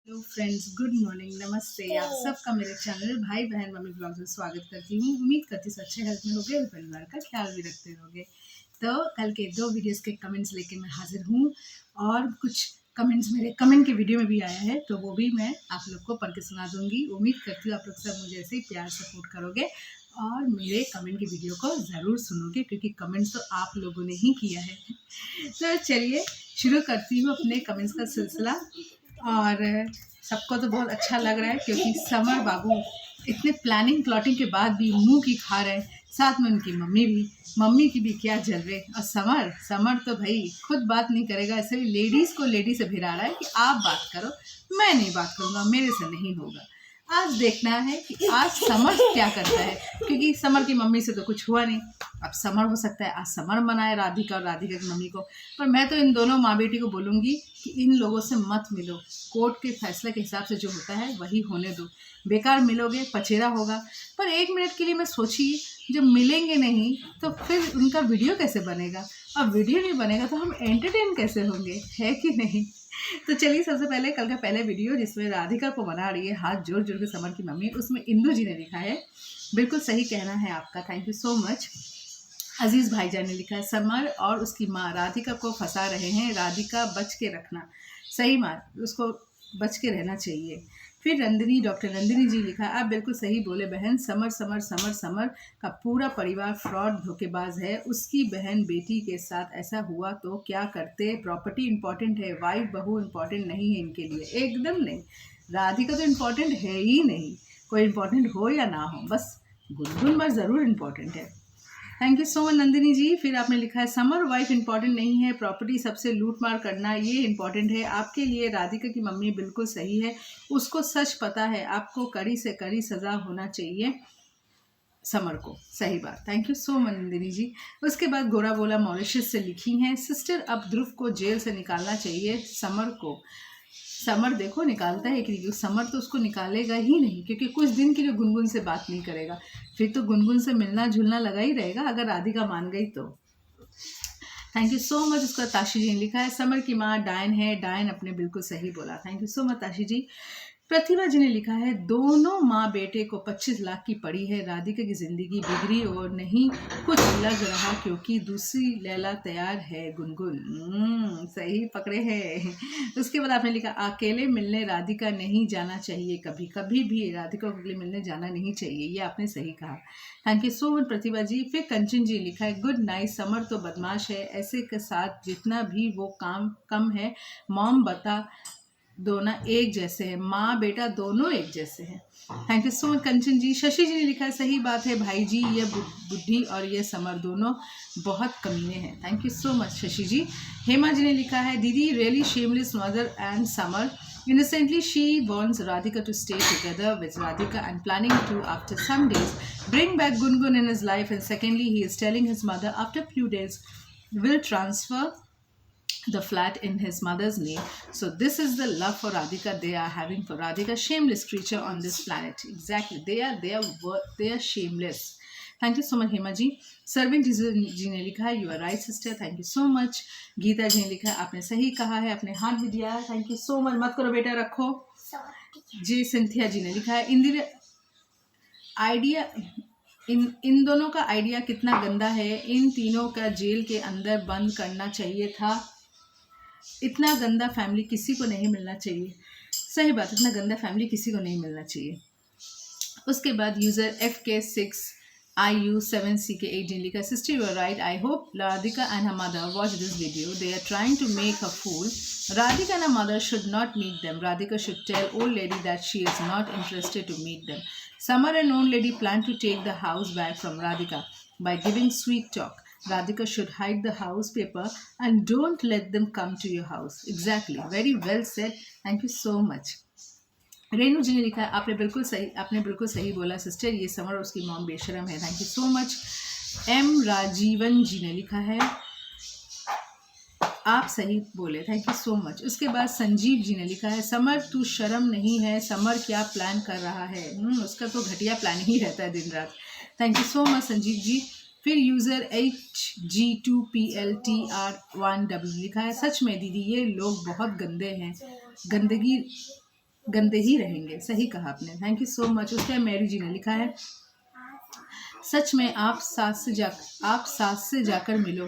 Hello friends, good morning, नमस्ते। आप सबका मेरे चैनल भाई बहन मम्मी ब्लॉग में स्वागत करती हूँ। उम्मीद करती हूँ अच्छे हेल्थ में होगे और परिवार का ख्याल भी रखते रहोगे। तो कल के 2 वीडियोस के कमेंट्स लेके मैं हाजिर हूँ और कुछ कमेंट्स मेरे कमेंट के वीडियो में भी आया है, तो वो भी मैं आप लोग को पढ़ के सुना दूँगी। उम्मीद करती हूँ आप लोग सब मुझे ऐसे ही प्यार सपोर्ट करोगे और मेरे कमेंट के वीडियो को ज़रूर सुनोगे, क्योंकि कमेंट्स तो आप लोगों ने ही किया है। तो चलिए शुरू करती हूँ अपने कमेंट्स का सिलसिला। और सबको तो बहुत अच्छा लग रहा है, क्योंकि समर बाबू इतने प्लानिंग प्लॉटिंग के बाद भी मुंह की खा रहे हैं, साथ में उनकी मम्मी की भी क्या जलवे। और समर तो भाई खुद बात नहीं करेगा, ऐसे भी लेडीज़ को लेडी से भिड़ा रहा है कि आप बात करो, मैं नहीं बात करूँगा, मेरे से नहीं होगा। आज देखना है कि आज समर क्या करता है, क्योंकि समर की मम्मी से तो कुछ हुआ नहीं। अब समर हो सकता है आज समर मनाए राधिका और राधिका की मम्मी को, पर मैं तो इन दोनों माँ बेटी को बोलूँगी कि इन लोगों से मत मिलो। कोर्ट के फैसले के हिसाब से जो होता है वही होने दो। बेकार मिलोगे, पचेरा होगा। पर 1 मिनट के लिए मैं सोची, जब मिलेंगे नहीं तो फिर उनका वीडियो कैसे बनेगा, और वीडियो नहीं बनेगा तो हम एंटरटेन कैसे होंगे, है कि नहीं। तो चलिए सबसे पहले कल का पहले वीडियो जिसमें राधिका को मना रही है हाथ जोड़ जोड़ के समर की मम्मी, उसमें इंदु जी ने लिखा है, बिल्कुल सही कहना है आपका, थैंक यू सो मच। अजीज भाईजान ने लिखा है, समर और उसकी माँ राधिका को फंसा रहे हैं, राधिका बच के रखना। सही माँ, उसको बच के रहना चाहिए। फिर डॉक्टर नंदिनी जी लिखा, आप बिल्कुल सही बोले बहन, समर समर समर समर का पूरा परिवार फ्रॉड धोखेबाज है। उसकी बहन बेटी के साथ ऐसा हुआ तो क्या करते। प्रॉपर्टी इंपॉर्टेंट है, वाइफ बहू इंपॉर्टेंट नहीं है इनके लिए, एकदम नहीं। राधिका तो इम्पॉर्टेंट है ही नहीं, कोई इम्पॉर्टेंट हो या ना हो, बस गुनगुन बस ज़रूर इम्पॉर्टेंट है। Thank you so much Nandini ji. फिर आपने लिखा है, समर वाइफ इंपॉर्टेंट नहीं है, प्रॉपर्टी सबसे लूट मार करना ये इंपॉर्टेंट है आपके लिए। राधिका की मम्मी बिल्कुल सही है, उसको सच पता है, आपको कड़ी से कड़ी सज़ा होना चाहिए समर को। सही बात, thank you so much Nandini ji. उसके बाद गोरा बोला मॉरिशस से लिखी हैं, सिस्टर अब ध्रुव को जेल से निकालना चाहिए समर को। समर देखो निकालता है कि समर तो उसको निकालेगा ही नहीं, क्योंकि कुछ दिन के लिए गुनगुन से बात नहीं करेगा, फिर तो गुनगुन से मिलना जुलना लगा ही रहेगा अगर राधिका मान गई तो। Thank you so much. उसका ताशी जी ने लिखा है, समर की माँ डायन है, डायन अपने बिल्कुल सही बोला, thank you so much Tashi ji. Pratibha ji ने लिखा है, दोनों माँ बेटे को 25 लाख की पड़ी है, राधिका की जिंदगी बिगड़ी और नहीं कुछ लग रहा, क्योंकि दूसरी लैला तैयार है गुनगुन। सही पकड़े हैं। उसके बाद आपने लिखा, अकेले मिलने राधिका नहीं जाना चाहिए, कभी कभी भी राधिका को अकेले मिलने जाना नहीं चाहिए, ये आपने सही कहा, थैंक यू सो मच प्रतिभा जी। फिर कंचन जी लिखा है, गुड नाइट, समर तो बदमाश है, ऐसे के साथ जितना भी वो काम कम है। मॉम बता दोनों एक जैसे हैं, माँ बेटा दोनों एक जैसे हैं। थैंक यू सो मच कंचन जी। शशि जी ने लिखा है, सही बात है भाई जी, ये बुद्धि और ये समर दोनों बहुत कमीने हैं, thank you so much Shashi ji. Hema ji ने लिखा है, दीदी really shameless mother and Samar innocently she wants Radhika to stay together with Radhika and planning to after some days bring back Gungun in his life, and secondly he is telling his mother after few days will transfer the flat in his mother's name. So this is the love for Radhika they are having for Radhika, shameless creature on this planet. Exactly, they are shameless. Thank you so much Hema ji. सर्विन जी ने लिखा है, you are right sister, thank you so much. Geeta ji ने लिखा है, आपने सही कहा है, अपने हाथ भी दिया है, थैंक यू सो मच। मत करो बेटा, रखो जी। सिंथिया जी ने लिखा है, इंदिरा आइडिया इन दोनों का आइडिया कितना गंदा है, इन तीनों का जेल के अंदर बंद करना चाहिए था। इतना गंदा फैमिली किसी को नहीं मिलना चाहिए, सही बात, इतना गंदा फैमिली किसी को नहीं मिलना चाहिए। उसके बाद यूजर FK6IU7CK8 ने लिखा, sister you are right, I hope Radhika and her mother watch this video, they are trying to make a fool. Radhika and her mother should not meet them. Radhika should tell old lady that she is not interested to meet them. Samar and old lady plan to take the house back from Radhika by giving sweet talk. Radhika should hide the house paper and don't let them come to your house. Exactly. Very well said. Thank you so much. Renu ji ने लिखा है, आपने बिल्कुल सही बोला sister, ये summer और उसकी मॉम बेशरम है, thank you so much. M Rajeevan ji ने लिखा है, आप सही बोले, थैंक यू सो मच। उसके बाद संजीव जी ने लिखा है, समर तू शर्म नहीं है, समर क्या प्लान कर रहा है। उसका तो घटिया प्लान ही रहता है दिन रात, thank you so much Sanjeev ji. फिर यूज़र HG2PLTR1W लिखा है, सच में दीदी ये लोग बहुत गंदे हैं, गंदगी गंदे ही रहेंगे। सही कहा आपने, थैंक यू सो मच। उसके बाद मैरी जी ने लिखा है, सच में आप सास से जाकर मिलो।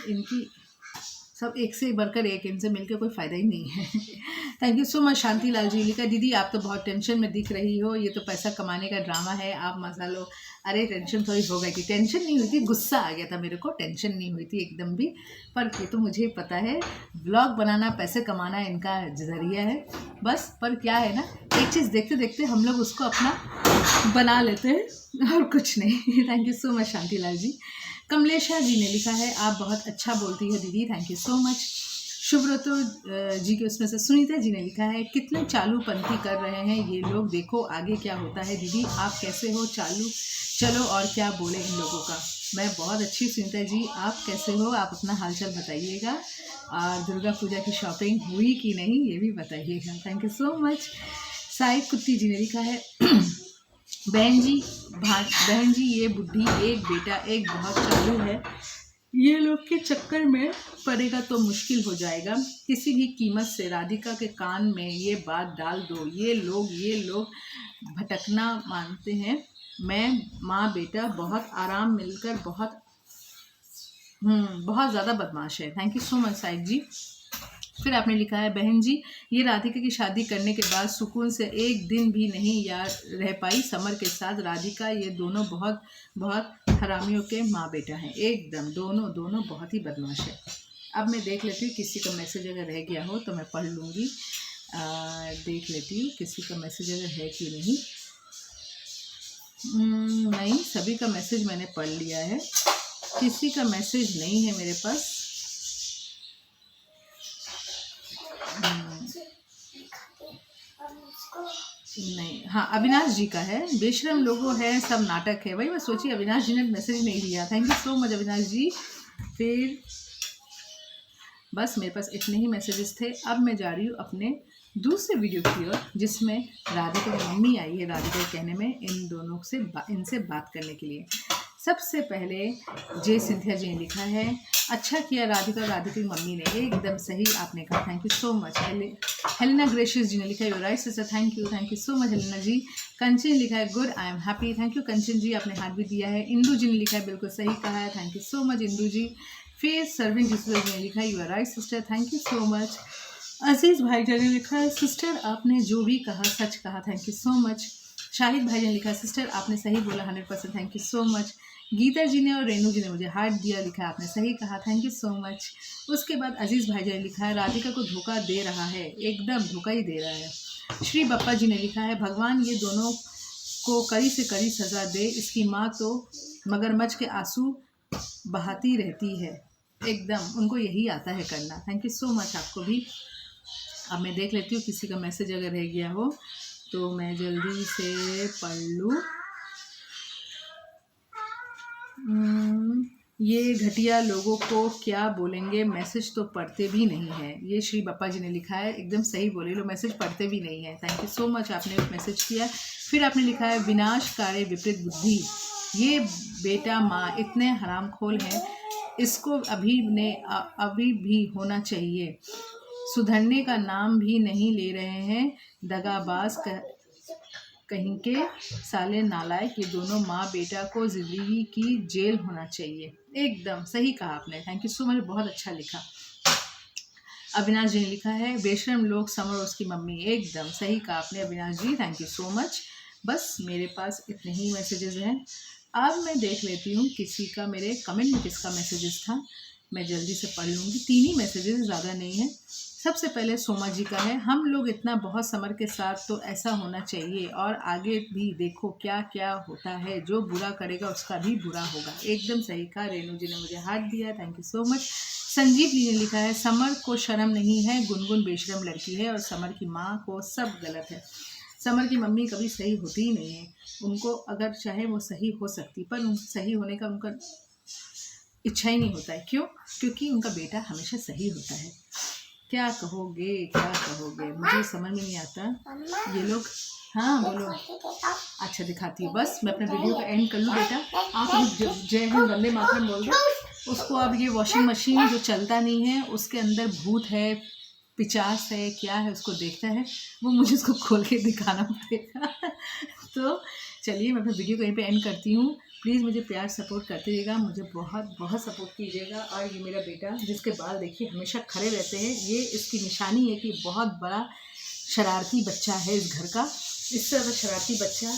इनकी सब एक से बढ़कर एक, इनसे मिलकर कोई फ़ायदा ही नहीं है। Thank you so much. Shanti Lal ji लिखा, दीदी आप तो बहुत टेंशन में दिख रही हो, ये तो पैसा कमाने का ड्रामा है, आप मजा लो। अरे टेंशन थोड़ी हो गई थी, टेंशन नहीं हुई थी, गुस्सा आ गया था मेरे को, टेंशन नहीं हुई थी एकदम भी। पर ये तो मुझे पता है ब्लॉग बनाना, पैसे कमाना इनका जरिया है बस। पर क्या है ना, एक चीज़ देखते देखते हम लोग उसको अपना बना लेते हैं और कुछ नहीं। Thank you so much Shanti Lal जी। कमलेशा जी ने लिखा है, आप बहुत अच्छा बोलती हो दीदी, थैंक यू सो मच। शुभ्रतो जी के उसमें से सुनीता जी ने लिखा है, कितने चालूपंथी कर रहे हैं ये लोग, देखो आगे क्या होता है दीदी, आप कैसे हो चालू, चलो और क्या बोले इन लोगों का। मैं बहुत अच्छी सुनीता जी, आप कैसे हो, आप अपना हालचाल बताइएगा। और दुर्गा पूजा की शॉपिंग हुई कि नहीं ये भी बताइएगा। Thank you so much. Sai Kutti ji ने लिखा है, बहन जी ये बुढ़ी एक बेटा एक बहुत चालू है, ये लोग के चक्कर में पड़ेगा तो मुश्किल हो जाएगा, किसी भी कीमत से राधिका के कान में ये बात डाल दो, ये लोग भटकना मानते हैं, मैं माँ बेटा बहुत आराम मिलकर बहुत ज़्यादा बदमाश है। थैंक यू सो मच साइड जी। फिर आपने लिखा है, बहन जी ये राधिका की शादी करने के बाद सुकून से एक दिन भी नहीं यार रह पाई समर के साथ, राधिका ये दोनों बहुत हरामियों के माँ बेटा हैं, एकदम दोनों बहुत ही बदमाश है। अब मैं देख लेती हूँ किसी का मैसेज अगर रह गया हो तो मैं पढ़ लूँगी। देख लेती हूँ किसी का मैसेज अगर है कि नहीं। नहीं, सभी का मैसेज मैंने पढ़ लिया है, किसी का मैसेज नहीं है मेरे पास। नहीं, हाँ अविनाश जी का है, बेशरम लोगों है सब नाटक है। वही मैं सोची अविनाश जी ने मैसेज नहीं दिया। Thank you so much Avinash ji. फिर बस मेरे पास इतने ही मैसेजेस थे। अब मैं जा रही हूँ अपने दूसरे वीडियो की ओर, जिसमें राधिका की मम्मी आई है राधिका के कहने में इन दोनों से इनसे बात करने के लिए। सबसे पहले जे सिंथिया जी ने लिखा है, अच्छा किया राधिका की मम्मी ने, एकदम सही आपने कहा, thank you so much. Helena Gracious ji ने लिखा है, your right sister, thank you so much Helena ji. Kanchan लिखा है, good I am happy, thank you Kanchan ji, आपने हाथ भी दिया है। इंदू जी ने लिखा है, बिल्कुल सही कहा है, thank you so much Indu ji. फिर सर्विंग जी ने लिखा है, your right sister, thank you so much. Aziz bhai ji ने लिखा है, सिस्टर आपने जो भी कहा सच कहा, thank you so much. Shahid bhai ने लिखा है, सिस्टर आपने सही बोला 100%, thank you so much. Geeta ji ने और रेनू जी ने मुझे हार्ट दिया, लिखा आपने सही कहा, थैंक यू सो मच। उसके बाद अजीज़ भाई जी ने लिखा है, राधिका को धोखा दे रहा है, एकदम धोखा ही दे रहा है। श्री बप्पा जी ने लिखा है, भगवान ये दोनों को कड़ी से कड़ी सज़ा दे, इसकी माँ तो मगरमच्छ के आंसू बहाती रहती है, एकदम उनको यही आता है करना। थैंक यू सो मच आपको भी। अब मैं देख लेती हूँ किसी का मैसेज अगर रह गया हो तो मैं जल्दी से पढ़ लूँ। ये घटिया लोगों को क्या बोलेंगे, मैसेज तो पढ़ते भी नहीं है, ये श्री बप्पा जी ने लिखा है, एकदम सही बोले, लोग मैसेज पढ़ते भी नहीं है। थैंक यू सो मच आपने मैसेज किया। फिर आपने लिखा है, विनाशकारी विपरीत बुद्धि, ये बेटा माँ इतने हरामखोर हैं, इसको अभी भी होना चाहिए, सुधरने का नाम भी नहीं ले रहे हैं, दगाबाज कहीं के साले नालायक, ये दोनों माँ बेटा को जिंदगी की जेल होना चाहिए, एकदम सही कहा आपने, थैंक यू सो मच, बहुत अच्छा लिखा। अविनाश जी ने लिखा है, बेशरम लोग समर और उसकी मम्मी, एकदम सही कहा आपने अविनाश जी, थैंक यू सो मच। बस मेरे पास इतने ही मैसेजेस हैं। अब मैं देख लेती हूँ किसी का, मेरे कमेंट में किसका मैसेजेस था, मैं जल्दी से पढ़ लूँगी। 3 ही मैसेजेस, ज़्यादा नहीं है। सबसे पहले सोमा जी का है, हम लोग इतना बहुत समर के साथ तो ऐसा होना चाहिए, और आगे भी देखो क्या क्या होता है, जो बुरा करेगा उसका भी बुरा होगा, एकदम सही कहा। रेनू जी ने मुझे हार्ट दिया, thank you so much. Sanjeev ji ने लिखा है, समर को शर्म नहीं है, गुनगुन बेशरम लड़की है और समर की माँ को सब गलत है, समर की मम्मी कभी सही होती ही नहीं है, उनको अगर चाहे वो सही हो सकती, पर सही होने का उनका इच्छा ही नहीं होता है। क्यों? क्योंकि उनका बेटा हमेशा सही होता है। क्या कहोगे मुझे समझ में नहीं आता ये लोग। हाँ बोलो। अच्छा दिखाती हूँ, बस मैं अपने वीडियो का एंड कर लूँ बेटा। आप जय हिंद वंदे मातरम बोल दो उसको। अब ये वॉशिंग मशीन जो चलता नहीं है उसके अंदर भूत है, पिचास है क्या है उसको देखता है, वो मुझे उसको खोल के दिखाना पड़ेगा। तो चलिए मैं अपने वीडियो को यहीं पे एंड करती हूँ। प्लीज़ मुझे प्यार सपोर्ट करते रहिएगा, मुझे बहुत बहुत सपोर्ट कीजिएगा। और ये मेरा बेटा जिसके बाल देखिए हमेशा खड़े रहते हैं, ये इसकी निशानी है कि बहुत बड़ा शरारती बच्चा है इस घर का। इससे ज़्यादा शरारती बच्चा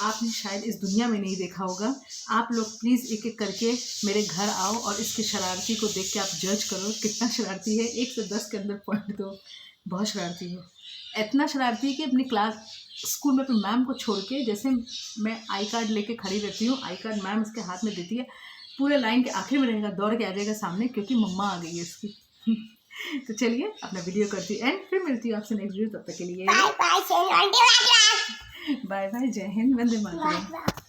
आपने शायद इस दुनिया में नहीं देखा होगा। आप लोग प्लीज़ एक एक करके मेरे घर आओ और इसकी शरारती को देख के आप जज करो कितना शरारती है। 1 से 10 के अंदर पॉइंट दो, बहुत शरारती है। इतना शरारती है कि अपनी क्लास स्कूल में अपनी मैम को छोड़ के, जैसे मैं आई कार्ड लेके खड़ी रहती हूँ, आई कार्ड मैम इसके हाथ में देती है, पूरे लाइन के आखिर में रहेगा, दौड़ के आ जाएगा सामने क्योंकि मम्मा आ गई है इसकी। तो चलिए अपना वीडियो करती हूँ एंड फिर मिलती हूँ आपसे नेक्स्ट वीडियो। तब तक के लिए बाय बाय, जय हिंद, वंदे मातरम।